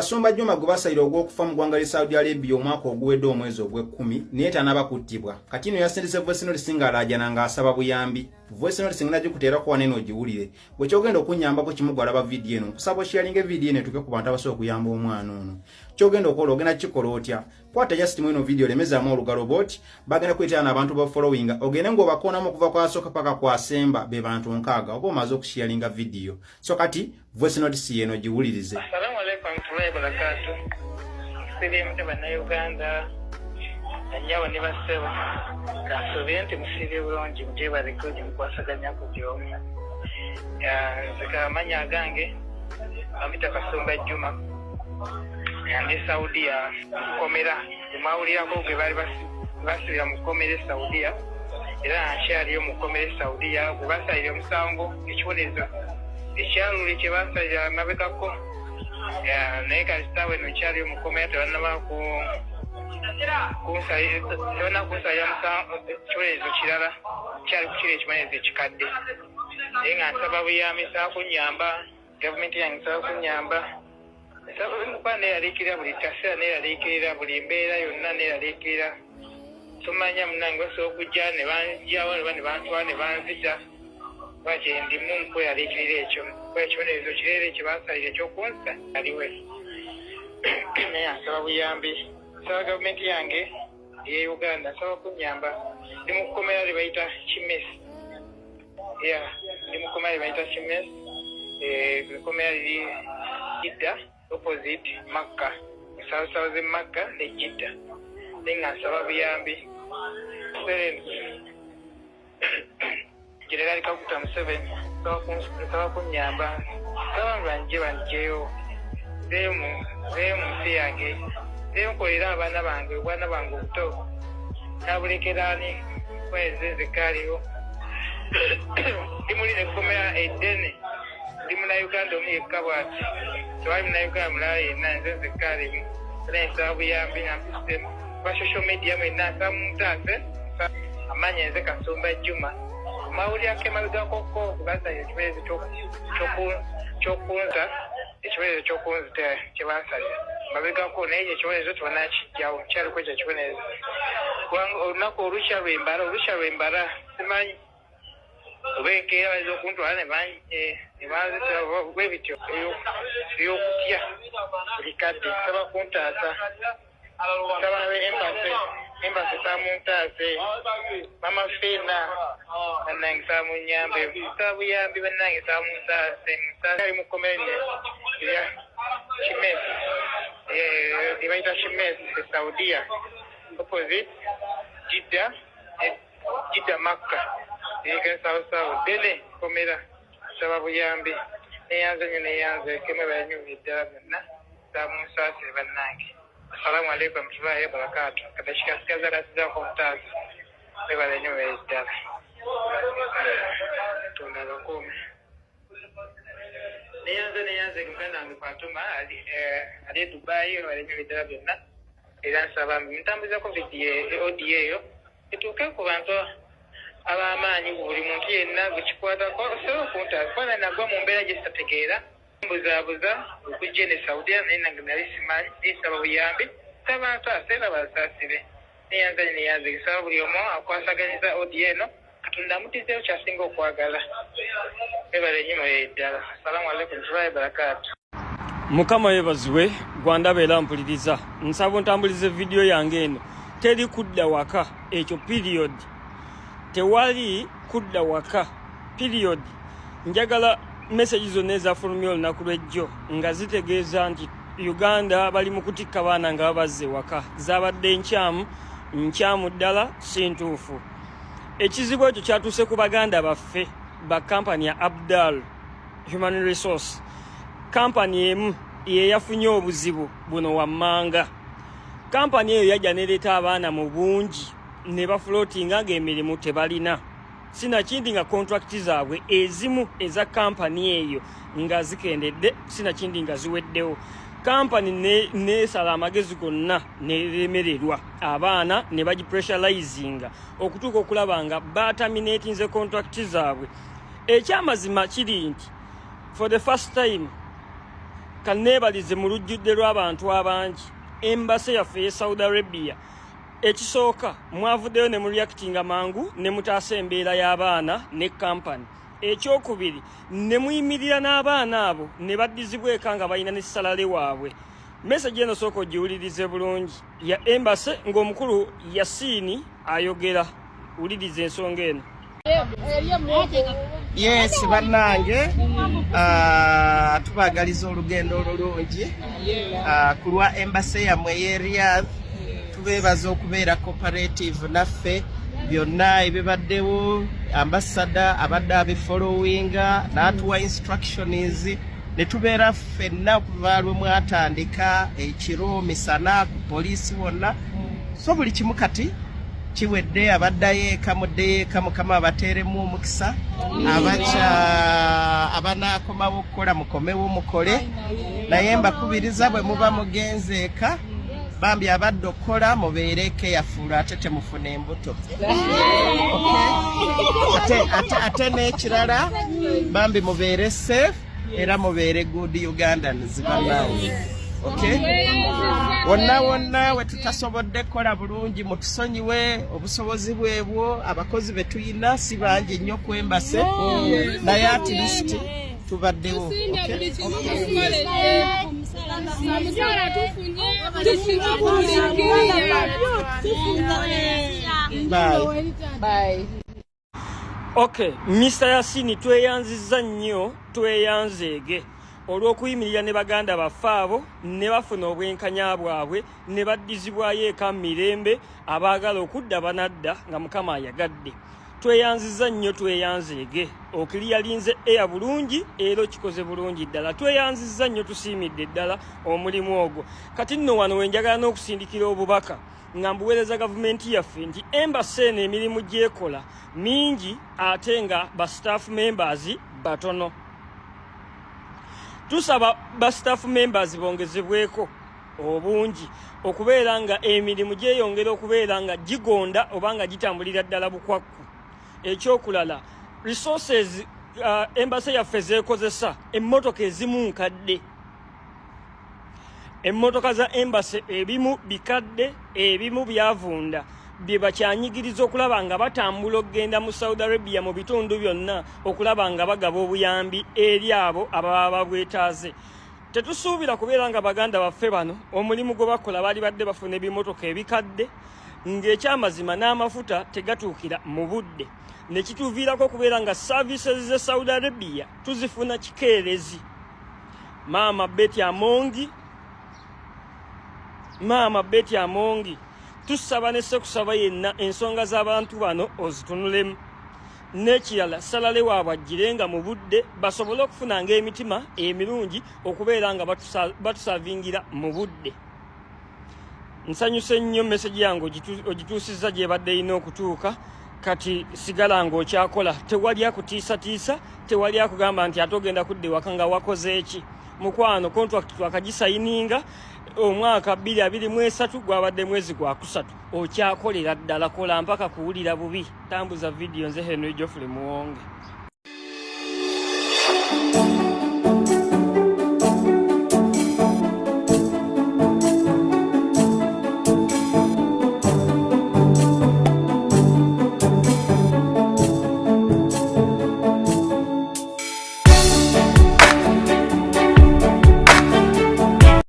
Kasumba Juma gubasalira ogw'okufa mu ggwanga lya Saudi Arabia omwaka oguwedde omwezi ogw'Ekkumi naye tanaba kuttibwa. Kati nno yasindise voice note singa alaajana ng'asaba buyambi. Voice note singa nagikuteerako wanene ogiwulire. Bwe kyogenda okunyambako kimu gwalaba vidiyo eno nkusaba osharinga vidiyo eno etuuke ku bantu abasobola okuyamba omwana ono. Kyogenda okola ogenda kikola otya? Kwata just eno vidiyo lemezaamu olugalo bot bagenda kuyitana abantu ba following ogende ng'obakoonamu okuva kwa sooka paka kwa semba be bantu nkaaga oba omaze okusharinga vidiyo. So kati voice note si eno giwulirize. Assalamu alaikum warahmatullahi wabarakatuh. Siri mte bana Uganda. Anyawo ne baseba. Kasobenti musiri bulungi mjeba rekodi mukwasaganya ku byomu. Ya zikamanya gange amita Kasumba Juma. Yandi Saudia komera mawulira ko ge bali basira mukomere Saudia. Era nshari yo mukomere Saudia kubasa ile musango ekibonezo. Ekyaluli kye basajja mabekako naye kasitawe no kyali mukomera tebanaba kusaya kibonezo kirala kyali kukira ekibonezo ekikadde naye nga nsaba buyambi nsaba kunyamba gavumenti yange nsaba kunyamba nsaba neeraliikirira buli kaseera neeraliikirira buli mbeera yonna neeraliikirira tumanya munange basobola okujja ne banjawo ne bantwala ne banzita bajendimu nkweraliikirira ekyo ekibonezo kirere kyebasalira ekyokunsa aliwe naye asaba buyambi nsaba gavumenti yange eya Uganda nsaba kunyamba ndi mu kkomera lye bayita Kimesi ndi mu kkomera lye bayita Kimesi ekkomera liri Jidda opposite Makka south Makka ne Jidda naye nga nsaba buyambi General Kaguta Museveni nsaba kunyamba nsaba banje banjeyo nsi yange nkolera abaana bange obwana bange obuto nabulekerani kwezi zikaliwo ndi muli nekkomera eddene ndi munauganda omu yekka bwati tewali munauganda mulala yenna nze zikalimu naye nsaba buyambi nampise ba social media mwenna nsaba mumutaase amanya nze Kasumba Juma mawulirako emabegakoko kubasanya ekibonezo kyokunza ekibonezo kyokunza kyebasalira mabegako naye ekibonezo tebanakijjawo kyaliko ekyo ekibonezo olunaku olukya lwembala simanyi oba enkeera baza okuntwala nebanzitira bwebityo ey'okutya buli kadde nsaba kuntaasa nsaba embasi samuntaase mama Fina bannange samunyambe nsaba buyambi bannange samuntaase ali mu kkomera erya Kimesi lye bayita Kimesi Saudia opposite Jidda Makka sawu dene kkomera nsaba buyambi neyanze kemwe banyumya eddala byonna samunsaasire bannange. Assalamu alaikum warahmatullahi wabarakatuh. Katashikaskaza rasiza kwa mtazi. Wewa lenyo wezdala. Tunalo kume. Neyanze kumkana angu Fatuma ali Dubai wewa lenyo wezdala byonna. Era nsabambi mtambuza ko video audio yo. Etuuke ku bantu ab'amaanyi buli muntu yenna gukikwatako so kuntazi fana nagwa mu mbeera gye sitategeera mbuzabuza okujja ne Saudia naye nange nali simanyi nsaba buyambi abantu aseera basaasire neyanze nsaba buli omu akwasaganyiza audio eno Katonda amutizeewo kyasinga okwagala ebala enyuma yeddala. Assalamu alaikum warahmatullahi wabarakatuh. Mukama yebaziwe gwandaba era mpuliriza nsaba ntambulize vidiyo yange eno teri kudda waka ekyo period tewali kudda waka period njagala message zonna ezafulumya olunaku lw'ejjo nga zitegeeza nti Uganda bali mu kutikka baana nga babazze waka zabadde nkyamu ddala si ntuufu. Ekizibu ekyo kyatuuse ku baganda baffe ba kampani ya Abdal Human Resource kampani emu yeyafunye obuzibu buno wammanga. Kampani eyo yajja nereeta abaana mu bungi ne bafloatinga ng'emirimu tebalina. Sinakindi nga contract zaabwe ezimu eza kampani eyo nga zikendedde sinakindi nga ziweddewo. Kampani nesala amagezi gonna neremererwa abaana ne bagipressurizinga okutuuka okulaba nga bataminatinze contract zaabwe. Ekyamazima kiri nti for the first time kanneebalize mu lujjudde lw'abantu abangi embase yaffe ye Saudi Arabia. Ekisooka mwavuddeyo ne mu reactinga mangu ne mutaasa embeera y'abaana ne kampani. Ekyokubiri ne muyimirira n'abaana abo ne baddizibwa eka nga balina ne salale waabwe. Message eno sooka ogiwulirize bulungi ya embase ng'omukulu Yasini ayogera. Wuliriza ensonga eno. Yes, bannange tubagaliza olugendo olulungi ku lwa embassy yammwe ye Riyadh. Tubeebaza okubeera cooperative naffe byonna ebibaddewo, ambassador abadde abifollowinga n'atuwa instructions ne tubeera ffenna okuva lwe mwatandika ekiro misana ku poliisi wonna. So buli kimu kati kiwedde, abaddayo eka muddeyo eka Mukama abateeremu omukisa, abanaakomawo okukola mukomewo mukole, naye mbakubiriza bwe muba mugenze eka bambi abadde okukola mubeereko yafuula ate temufuna embuto. Ate n'ekirala bambi mubeere safe era mubeere good Ugandans bannange. Wonna we tutasobodde kukola bulungi mutusonyiwe, obusobozi bwebwo abakozi be tuyina si bangi nnyo ku embase naye at least tubaddewo. Okay, Mr. Yasini tweyanzizza nnyo, tweyanzeege olw'okuyimirira ne baganda baffe abo ne bafuna obwenkanya bwabwe ne baddizibwayo eka mirembe, abaagala okudda banadda nga Mukama ayagadde. Tweyanzizza nnyo, tweyanzeege okiriyalinze eya bulungi era kikoze bulungi ddala. Tweyanzizza nnyo, tusiimidde ddala omulimu ogwo. Kati nno wano wenjagala n'okusindikira obubaka nga mbuweereza gavumenti yaffe nti embassy eno emirimu gy'ekola mingi ate nga ba staff members batono. Tusaba ba staff members bongezebweko obungi okubeera nga emirimu gyeyongera okubeera nga gigonda oba nga gitambulira ddala bukwakku. Ekyokulala, resources embassy yaffe zeekozesa emmotoka ezimu nkadde. Emmotoka za embassy ebimu bikadde, ebimu byavunda, bye bakyanyigiriza okulaba nga batambula okugenda mu Saudi Arabia mu bitundu byonna okulaba nga bagaba obuyambi eri abo ababa babwetaaze. Tetusuubira kubeera nga baganda baffe bano omulimu gwe bakola bali badde bafuna ebimotoka ebikadde ng'ekyamazima n'amafuta tegatuukira mu budde, ne kituviirako okubeera nga services ze Saudi Arabia tuzifuna kikeerezi. Maama Betty Amongi, tusaba ne sekusaba yenna ensonga z'abantu bano ozitunulemu. N'ekirala, salale waabwe agirenga mu budde basobole okufunanga emitima emirungi okubeera nga batusavingira mu budde. Nsanyuse nnyo message yange ogituusizza gye badde ina okutuuka. Kati sigala ng'okyakola, tewali akutiisatiisa, tewali akugamba nti ate ogenda kudda ewaka nga wakoze eki. Mukwano contract twakagisayininga omwaka 2023 gwabadde mwezi gwa kusatu. Okyakolera ddala, kola mpaka kuwulira bubi. Tambuza video, nze Henry Geoffrey Muwonge.